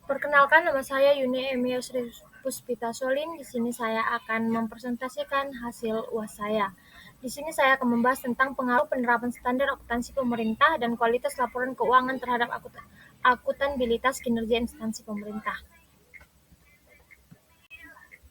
Perkenalkan, nama saya Yuni Emia Sri Puspita Solin. Di sini saya akan mempresentasikan hasil UAS saya. Di sini saya akan membahas tentang pengaruh penerapan standar akuntansi pemerintah dan kualitas laporan keuangan terhadap akutabilitas kinerja instansi pemerintah.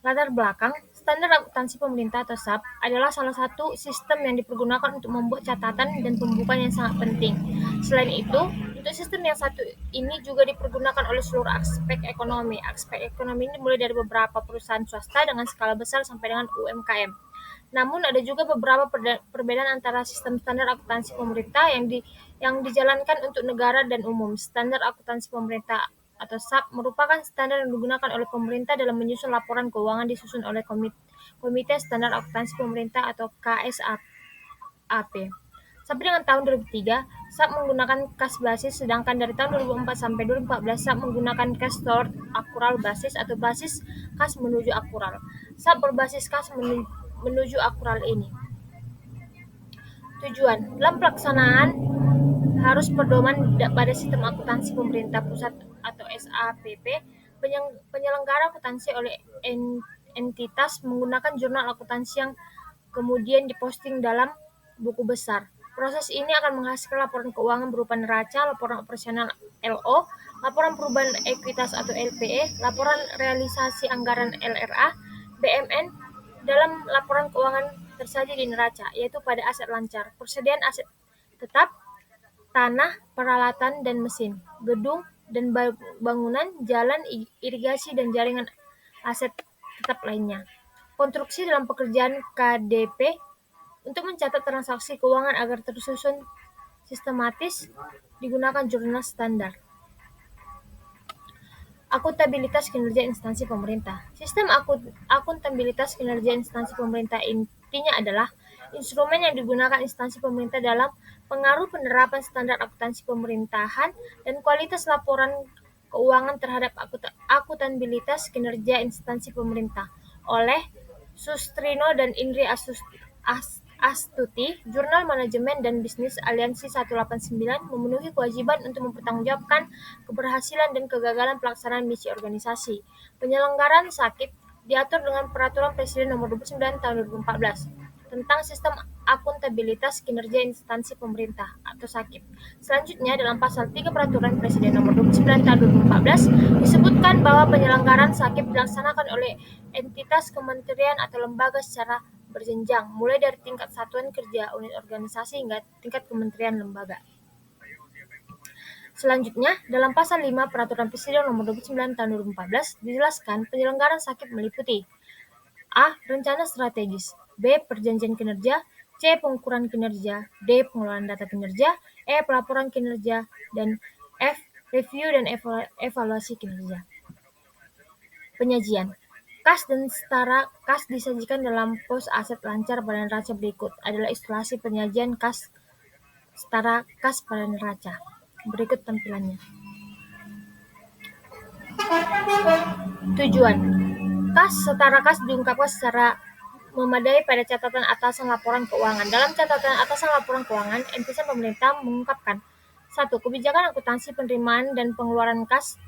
Latar belakang, standar akuntansi pemerintah atau SAP adalah salah satu sistem yang dipergunakan untuk membuat catatan dan pembukuan yang sangat penting. Selain itu, untuk sistem yang satu ini juga dipergunakan oleh seluruh aspek ekonomi. Aspek ekonomi ini mulai dari beberapa perusahaan swasta dengan skala besar sampai dengan UMKM. Namun ada juga beberapa perbedaan antara sistem standar akuntansi pemerintah yang dijalankan untuk negara dan umum. Standar akuntansi pemerintah atau SAP merupakan standar yang digunakan oleh pemerintah dalam menyusun laporan keuangan disusun oleh Komite Standar Akuntansi Pemerintah atau KSAP. Sampai dengan tahun 2003, SAP menggunakan kas basis, sedangkan dari tahun 2004 sampai 2014 SAP menggunakan kas stored akural basis atau basis kas menuju akural. SAP berbasis kas menuju akural ini. Tujuan, dalam pelaksanaan harus pedoman pada sistem akuntansi pemerintah pusat atau SAPP, penyelenggara akuntansi oleh entitas menggunakan jurnal akuntansi yang kemudian diposting dalam buku besar. Proses ini akan menghasilkan laporan keuangan berupa neraca, laporan operasional LO, laporan perubahan ekuitas atau LPE, laporan realisasi anggaran LRA, BMN. Dalam laporan keuangan tersaji di neraca, yaitu pada aset lancar, persediaan aset tetap, tanah, peralatan dan mesin, gedung dan bangunan, jalan, irigasi dan jaringan aset tetap lainnya. Konstruksi dalam pekerjaan KDP untuk mencatat transaksi keuangan agar tersusun sistematis digunakan jurnal standar. Akuntabilitas kinerja instansi pemerintah. Sistem akuntabilitas kinerja instansi pemerintah intinya adalah instrumen yang digunakan instansi pemerintah dalam pengaruh penerapan standar akuntansi pemerintahan dan kualitas laporan keuangan terhadap akuntabilitas kinerja instansi pemerintah oleh Sustrino dan Indri Astuti, Jurnal Manajemen dan Bisnis Aliansi 189 memenuhi kewajiban untuk mempertanggungjawabkan keberhasilan dan kegagalan pelaksanaan misi organisasi. Penyelenggaraan SAKIP diatur dengan Peraturan Presiden Nomor 29 Tahun 2014 tentang Sistem Akuntabilitas Kinerja Instansi Pemerintah atau SAKIP. Selanjutnya, dalam Pasal 3 Peraturan Presiden Nomor 29 Tahun 2014 disebutkan bahwa penyelenggaraan SAKIP dilaksanakan oleh entitas kementerian atau lembaga secara berjenjang, mulai dari tingkat satuan kerja, unit organisasi, hingga tingkat kementerian lembaga. Selanjutnya, dalam Pasal 5 Peraturan Presiden Nomor 29 Tahun 2014 dijelaskan penyelenggaraan SAKIP meliputi A. Rencana strategis, B. Perjanjian kinerja, C. Pengukuran kinerja, D. Pengelolaan data kinerja, E. Pelaporan kinerja, dan F. Review dan evaluasi kinerja. Penyajian kas dan setara kas disajikan dalam pos aset lancar pada neraca berikut adalah ilustrasi penyajian kas setara kas pada neraca. Berikut tampilannya. Tujuan, kas setara kas diungkapkan secara memadai pada catatan atasan laporan keuangan. Dalam catatan atasan laporan keuangan, entitas pemerintah mengungkapkan 1. Kebijakan akuntansi penerimaan dan pengeluaran kas.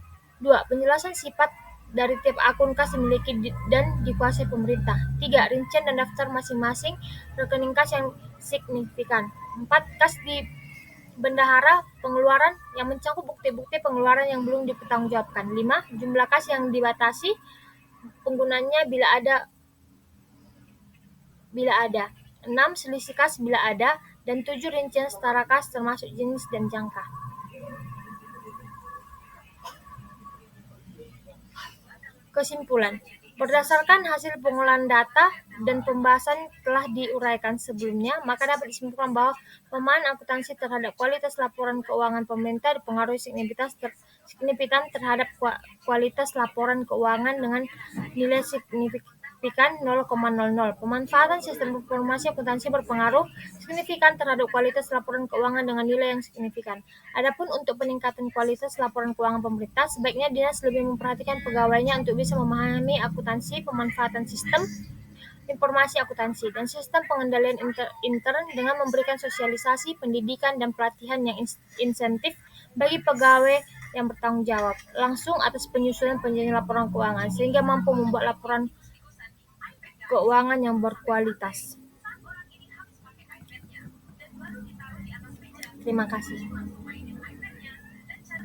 2. Penjelasan sifat dari tiap akun kas dimiliki dan dikuasai pemerintah. 3. Rincian dan daftar masing-masing rekening kas yang signifikan. 4. Kas di bendahara pengeluaran yang mencakup bukti-bukti pengeluaran yang belum dipertanggungjawabkan. 5. Jumlah kas yang dibatasi penggunanya bila ada. 6. Selisih kas bila ada. Dan 7. Rincian setara kas termasuk jenis dan jangka. Kesimpulan, berdasarkan hasil pengolahan data dan pembahasan telah diuraikan sebelumnya, maka dapat disimpulkan bahwa pemahaman akuntansi terhadap kualitas laporan keuangan pemerintah dipengaruhi signifikan terhadap kualitas laporan keuangan dengan nilai signifikan 0,00. Pemanfaatan sistem informasi akuntansi berpengaruh signifikan terhadap kualitas laporan keuangan dengan nilai yang signifikan. Adapun untuk peningkatan kualitas laporan keuangan pemerintah, sebaiknya dinas lebih memperhatikan pegawainya untuk bisa memahami akuntansi, pemanfaatan sistem informasi akuntansi, dan sistem pengendalian intern dengan memberikan sosialisasi, pendidikan, dan pelatihan yang insentif bagi pegawai yang bertanggung jawab langsung atas penyusunan penyajian laporan keuangan sehingga mampu membuat laporan keuangan yang berkualitas. Terima kasih.